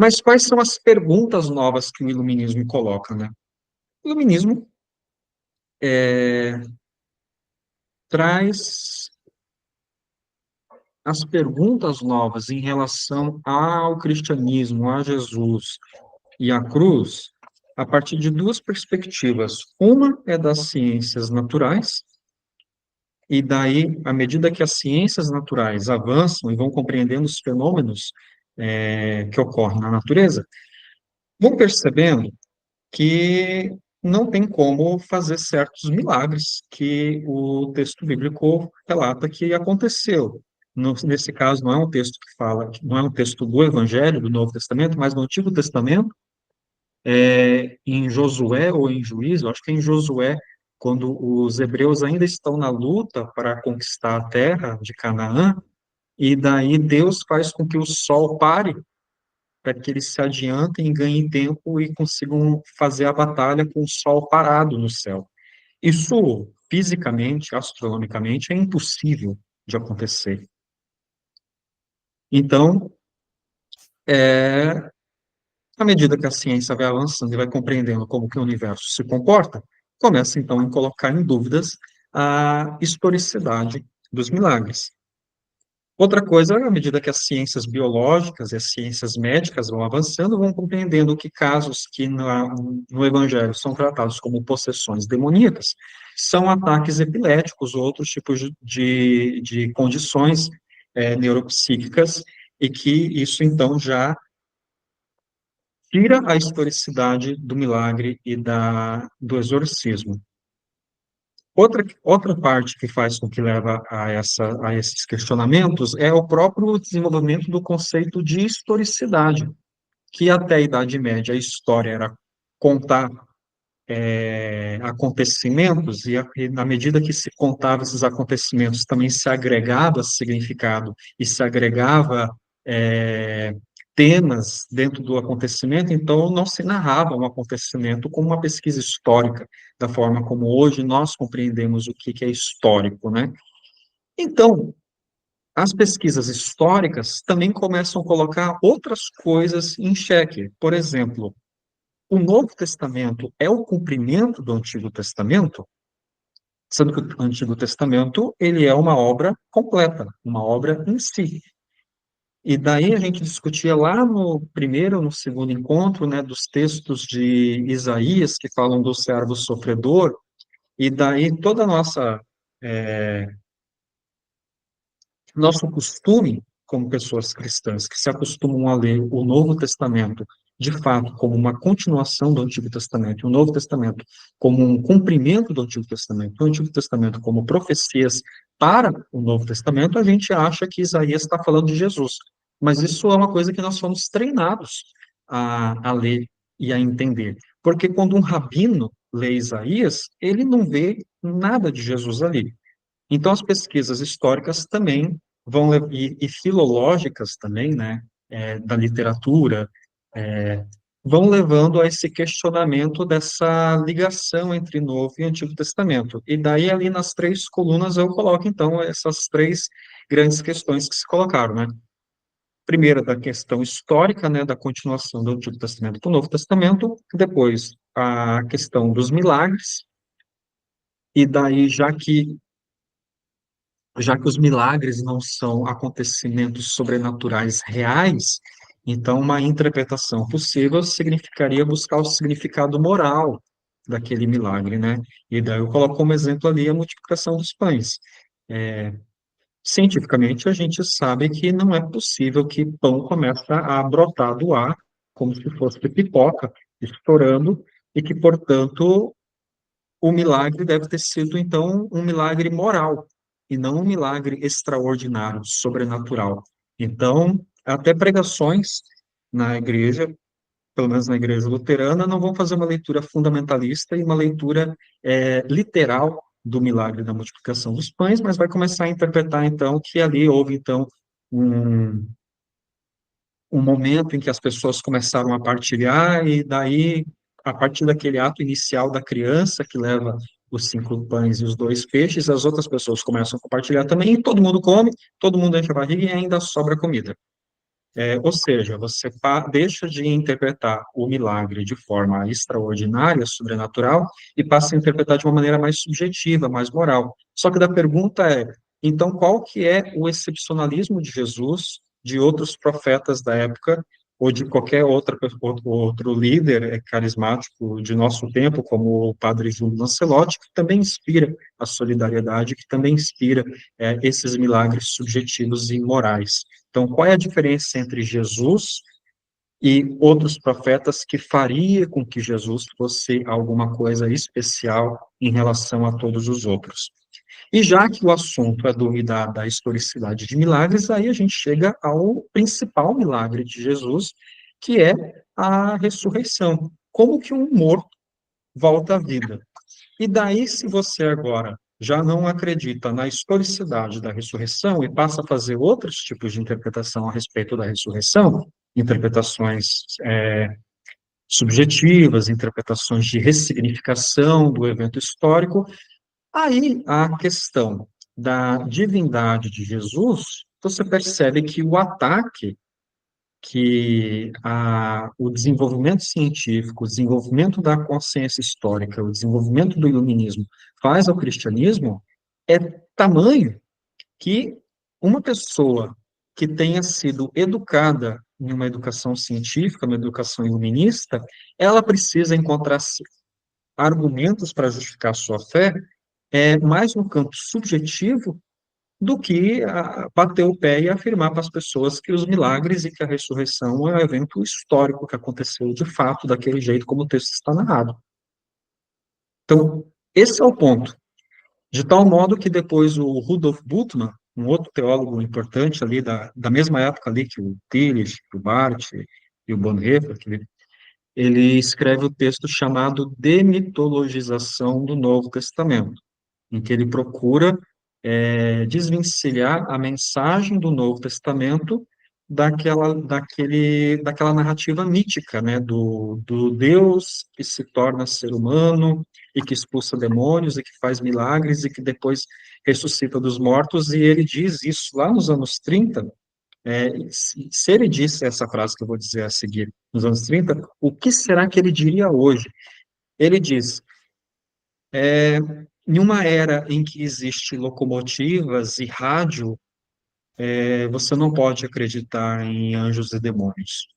Mas quais são as perguntas novas que o iluminismo coloca, né? O iluminismo traz as perguntas novas em relação ao cristianismo, a Jesus e à cruz, a partir de duas perspectivas. Uma é das ciências naturais, e daí, à medida que as ciências naturais avançam e vão compreendendo os fenômenos que ocorrem na natureza, vão percebendo que não tem como fazer certos milagres que o texto bíblico relata que aconteceu. Nesse caso, não é um texto que fala, não é um texto do Evangelho, do Novo Testamento, mas do Antigo Testamento, em Josué ou em Juízo, acho que é em Josué, quando os hebreus ainda estão na luta para conquistar a terra de Canaã, e daí Deus faz com que o sol pare para que eles se adiantem e ganhem tempo e consigam fazer a batalha com o sol parado no céu. Isso, fisicamente, astronomicamente, é impossível de acontecer. Então, à medida que a ciência vai avançando e vai compreendendo como que o universo se comporta, começa, então, a colocar em dúvidas a historicidade dos milagres. Outra coisa, à medida que as ciências biológicas e as ciências médicas vão avançando, vão compreendendo que casos que no Evangelho são tratados como possessões demoníacas são ataques epiléticos ou outros tipos de condições neuropsíquicas, e que isso, então, já tira a historicidade do milagre e do exorcismo. Outra parte que faz com que leva a esses questionamentos é o próprio desenvolvimento do conceito de historicidade, que até a Idade Média a história era contar acontecimentos, e na medida que se contava esses acontecimentos, também se agregava significado e se agregava é, temas dentro do acontecimento, então não se narrava um acontecimento como uma pesquisa histórica, da forma como hoje nós compreendemos o que é histórico, né? Então, as pesquisas históricas também começam a colocar outras coisas em xeque. Por exemplo, o Novo Testamento é o cumprimento do Antigo Testamento, sendo que o Antigo Testamento ele é uma obra completa, uma obra em si. E daí a gente discutia lá no primeiro, no segundo encontro, né, dos textos de Isaías que falam do servo sofredor, e daí toda a nosso costume como pessoas cristãs que se acostumam a ler o Novo Testamento de fato como uma continuação do Antigo Testamento, e o Novo Testamento como um cumprimento do Antigo Testamento, o Antigo Testamento como profecias para o Novo Testamento, a gente acha que Isaías está falando de Jesus. Mas isso é uma coisa que nós fomos treinados a ler e a entender. Porque quando um rabino lê Isaías, ele não vê nada de Jesus ali. Então, as pesquisas históricas também e filológicas também, né, da literatura, vão levando a esse questionamento dessa ligação entre Novo e Antigo Testamento. E daí, ali nas três colunas, eu coloco, então, essas três grandes questões que se colocaram, né? Primeiro, da questão histórica, né, da continuação do Antigo Testamento para o Novo Testamento, depois, a questão dos milagres, e daí, já que os milagres não são acontecimentos sobrenaturais reais, então uma interpretação possível significaria buscar o significado moral daquele milagre, né? E daí eu coloco como exemplo ali a multiplicação dos pães. Cientificamente, a gente sabe que não é possível que pão comece a brotar do ar, como se fosse pipoca, estourando, e que, portanto, o milagre deve ter sido, então, um milagre moral, e não um milagre extraordinário, sobrenatural. Então, até pregações na igreja, pelo menos na igreja luterana, não vão fazer uma leitura fundamentalista e uma leitura literal do milagre da multiplicação dos pães, mas vai começar a interpretar, então, que ali houve, então, um, um momento em que as pessoas começaram a partilhar, e daí, a partir daquele ato inicial da criança, que leva os 5 pães e os 2 peixes, as outras pessoas começam a compartilhar também, e todo mundo come, todo mundo enche a barriga e ainda sobra comida. Ou seja, você deixa de interpretar o milagre de forma extraordinária, sobrenatural, e passa a interpretar de uma maneira mais subjetiva, mais moral. Só que a pergunta é, então, qual que é o excepcionalismo de Jesus, de outros profetas da época, ou de qualquer outro líder carismático de nosso tempo, como o padre Júlio Lancelotti, que também inspira a solidariedade, que também inspira esses milagres subjetivos e morais. Então, qual é a diferença entre Jesus e outros profetas que faria com que Jesus fosse alguma coisa especial em relação a todos os outros? E já que o assunto é duvidar da historicidade de milagres, aí a gente chega ao principal milagre de Jesus, que é a ressurreição. Como que um morto volta à vida? E daí, se você agora já não acredita na historicidade da ressurreição e passa a fazer outros tipos de interpretação a respeito da ressurreição, interpretações subjetivas, interpretações de ressignificação do evento histórico, aí a questão da divindade de Jesus, você percebe que o ataque o desenvolvimento científico, o desenvolvimento da consciência histórica, o desenvolvimento do iluminismo faz ao cristianismo é tamanho que uma pessoa que tenha sido educada em uma educação científica, uma educação iluminista, ela precisa encontrar argumentos para justificar sua fé mais no campo subjetivo do que bater o pé e afirmar para as pessoas que os milagres e que a ressurreição é um evento histórico que aconteceu de fato, daquele jeito como o texto está narrado. Então, esse é o ponto. De tal modo que depois o Rudolf Bultmann, um outro teólogo importante ali da mesma época ali que o Tillich, que o Barth e o Bonhoeffer, ele escreve o texto chamado Demitologização do Novo Testamento, em que ele procura desvencilhar a mensagem do Novo Testamento daquela narrativa mítica, né, do Deus que se torna ser humano e que expulsa demônios e que faz milagres e que depois ressuscita dos mortos, e ele diz isso lá nos anos 30. Se ele disse essa frase que eu vou dizer a seguir nos anos 30, o que será que ele diria hoje? Ele diz: em uma era em que existe locomotivas e rádio, você não pode acreditar em anjos e demônios.